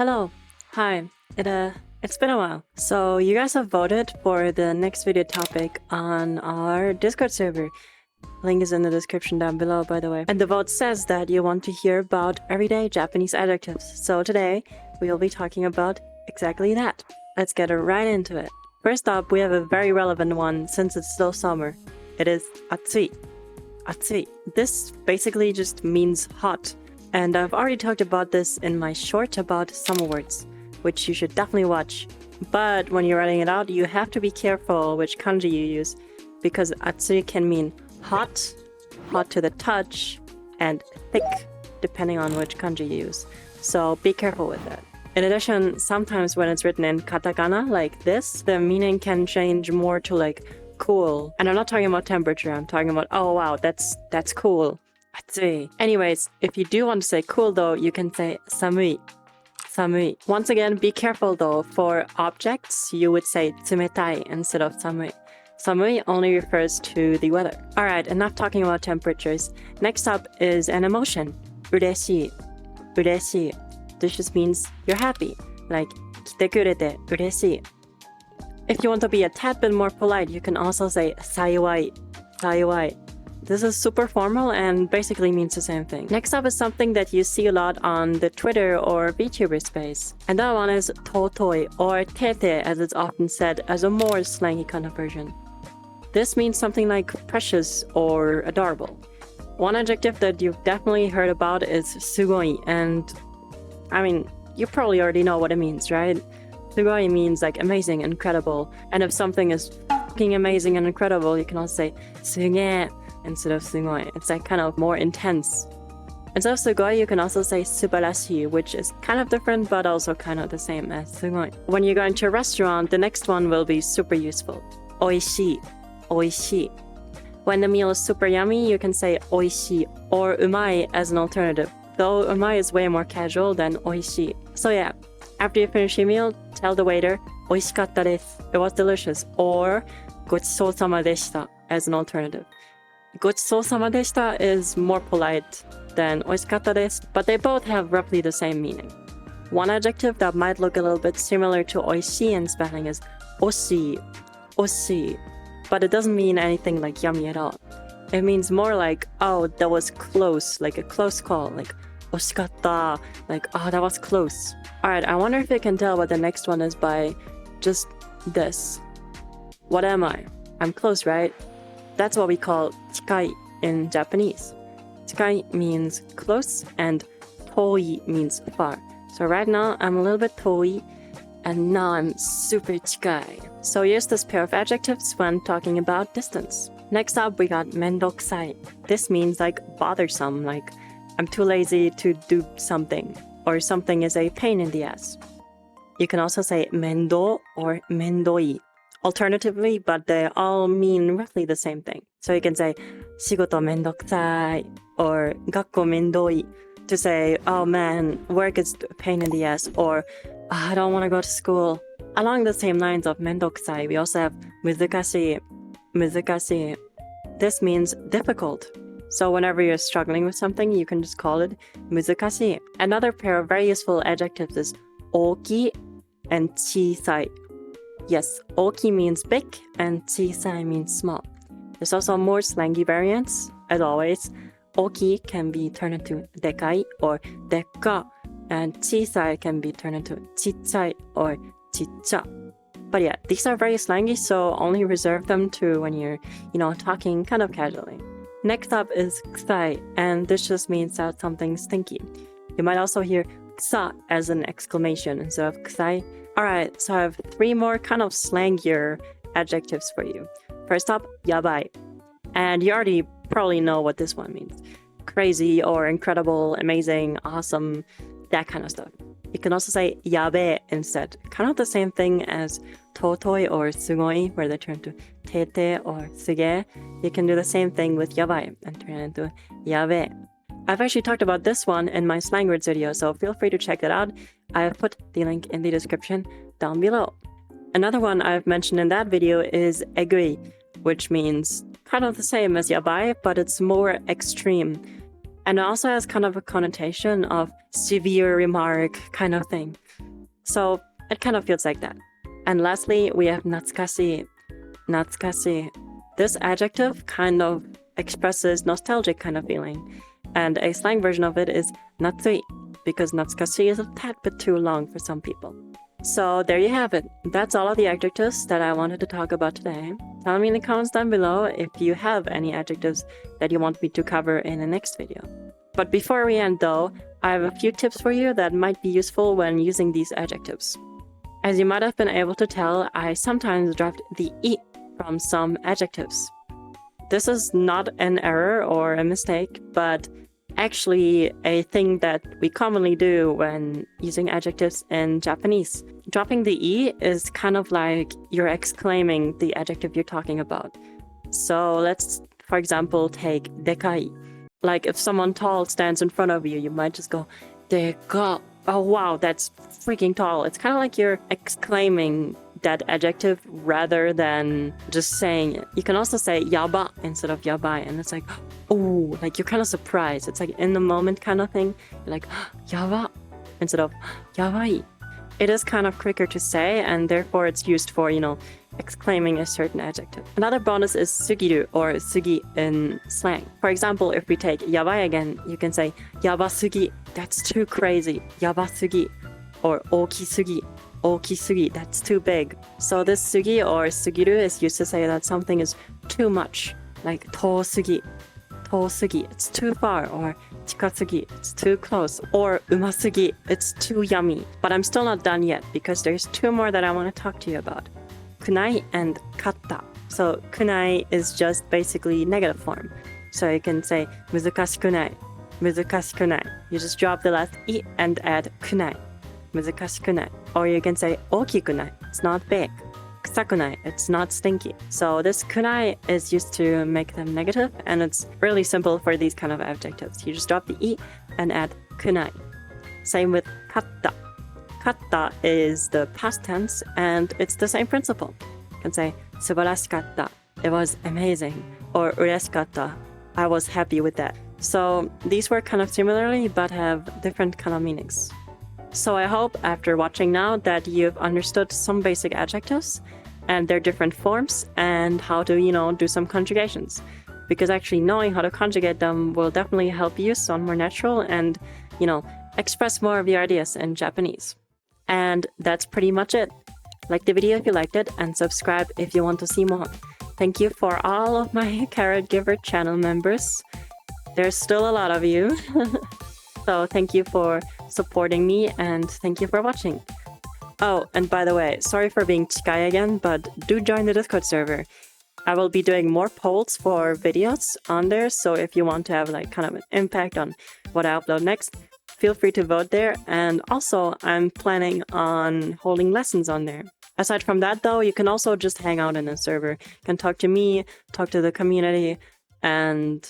Hello. Hi. It's been a while. So you guys have voted for the next video topic on our Discord server. Link is in the description down below, by the way. And the vote says that you want to hear about everyday Japanese adjectives. So today we will be talking about exactly that. Let's get right into it. First up, we have a very relevant one since it's still summer. It is atsui. Atsui. This basically just means hot. And I've already talked about this in my short about summer words, which you should definitely watch. But when you're writing it out, you have to be careful which kanji you use, because atsui can mean hot, hot to the touch, and thick, depending on which kanji you use. So be careful with that. In addition, sometimes when it's written in katakana like this, the meaning can change more to like cool. And I'm not talking about temperature, I'm talking about, oh wow, that's cool. Atsui. Anyways, if you do want to say cool though, you can say samui. Samui. Once again, be careful though. For objects, you would say tsumetai instead of samui. Samui only refers to the weather. Alright, enough talking about temperatures. Next up is an emotion. Ureshii. Ureshii. This just means you're happy. Like, kite kurete ureshii. If you want to be a tad bit more polite, you can also say saiwai. Saiwai. This is super formal and basically means the same thing. Next up is something that you see a lot on the Twitter or VTuber space. And that one is totoi or tete, as it's often said, as a more slangy kind of version. This means something like precious or adorable. One adjective that you've definitely heard about is sugoi, and I mean, you probably already know what it means, right? Sugoi means like amazing, incredible. And if something is fucking amazing and incredible, you can also say suge instead of sugoi. It's like kind of more intense. Instead of sugoi, you can also say subarashi, which is kind of different but also kind of the same as sugoi. When you go into a restaurant, the next one will be super useful. Oishii. Oishii. When the meal is super yummy, you can say oishii or umai as an alternative. Though umai is way more casual than oishii. So yeah, after you finish your meal, tell the waiter, oishikatta desu. It was delicious. Or gochisou-sama deshita as an alternative. Gochisou-sama deshita is more polite than oishikatta desu, but they both have roughly the same meaning. One adjective that might look a little bit similar to oishii in spelling is oshii, oshii, but it doesn't mean anything like yummy at all. It means more like, oh, that was close, like a close call, like oshikatta, like, oh, that was close. Alright, I wonder if you can tell what the next one is by just this. What am I? I'm close, right? That's what we call chikai in Japanese. Chikai means close and toi means far. So right now I'm a little bit toi and now I'm super chikai. So use this pair of adjectives when talking about distance. Next up we got mendokusai. This means like bothersome, like I'm too lazy to do something, or something is a pain in the ass. You can also say mendo or mendoi. Alternatively, but they all mean roughly the same thing. So you can say shigoto mendokusai or gakko mendoi to say, oh man, work is a pain in the ass, or oh, I don't want to go to school. Along the same lines of mendokusai, we also have muzukashii. Muzukashii. This means difficult. So whenever you're struggling with something, you can just call it muzukashii. Another pair of very useful adjectives is oki and chisai. Yes, oki means big and chisai means small. There's also more slangy variants. As always, oki can be turned into dekai or dekka, and chisai can be turned into chichai or chicha. But yeah, these are very slangy, so only reserve them to when you're, talking kind of casually. Next up is kusai, and this just means that something's stinky. You might also hear kusa as an exclamation instead of kusai. Alright, so I have 3 more kind of slangier adjectives for you. First up, yabai. And you already probably know what this one means. Crazy or incredible, amazing, awesome, that kind of stuff. You can also say yabe instead. Kind of the same thing as totoi or sugoi, where they turn to tete or suge. You can do the same thing with yabai and turn it into yabe. I've actually talked about this one in my slang words video, so feel free to check that out. I have put the link in the description down below. Another one I've mentioned in that video is egui, which means kind of the same as yabai, but it's more extreme. And it also has kind of a connotation of severe remark kind of thing. So it kind of feels like that. And lastly, we have natsukashi. Natsukashi. This adjective kind of expresses nostalgic kind of feeling. And a slang version of it is natsui, because natsukashi is a tad bit too long for some people. So there you have it. That's all of the adjectives that I wanted to talk about today. Tell me in the comments down below if you have any adjectives that you want me to cover in the next video. But before we end though, I have a few tips for you that might be useful when using these adjectives. As you might have been able to tell, I sometimes dropped the I from some adjectives. This is not an error or a mistake, but actually a thing that we commonly do when using adjectives in Japanese. Dropping the E is kind of like you're exclaiming the adjective you're talking about. So let's, for example, take dekai. Like if someone tall stands in front of you, you might just go, deka. Oh wow, that's freaking tall. It's kind of like you're exclaiming that adjective rather than just saying it. You can also say yaba instead of yabai, and it's like, oh, like you're kind of surprised. It's like in the moment kind of thing. You're like, yaba instead of yabai. It is kind of quicker to say, and therefore it's used for, exclaiming a certain adjective. Another bonus is sugiru or sugi in slang. For example, if we take yabai again, you can say yabasugi, that's too crazy, yabasugi, or okisugi, okisugi, that's too big. So this sugi or sugiru is used to say that something is too much, like tousugi, tousugi, it's too far, or chikatsugi, it's too close, or umasugi, it's too yummy. But I'm still not done yet because there's two more that I want to talk to you about. Kunai and katta. So kunai is just basically negative form. So you can say muzukashikunai, muzukashikunai. You just drop the last I and add kunai, muzukashikunai. Or you can say okikunai, it's not big. Kusakunai, it's not stinky. So this kunai is used to make them negative, and it's really simple for these kind of adjectives. You just drop the I and add kunai. Same with katta. Katta is the past tense, and it's the same principle. You can say subarashikatta, it was amazing, or ureshikatta, I was happy with that. So these work kind of similarly, but have different kind of meanings. So I hope after watching now that you've understood some basic adjectives and their different forms and how to, do some conjugations. Because actually knowing how to conjugate them will definitely help you sound more natural and, express more of your ideas in Japanese. And that's pretty much it. Like the video if you liked it, and subscribe if you want to see more. Thank you for all of my Carrot Giver channel members. There's still a lot of you. So thank you for supporting me, and thank you for watching. Oh, and by the way, sorry for being chikai again, but do join the Discord server. I will be doing more polls for videos on there, so if you want to have kind of an impact on what I upload next, feel free to vote there. And also, I'm planning on holding lessons on there. Aside from that though, you can also just hang out in the server. You can talk to me, talk to the community, and,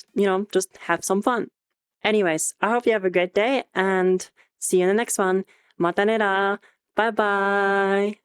just have some fun. Anyways, I hope you have a great day, and see you in the next one. Mata ne ra! Bye bye!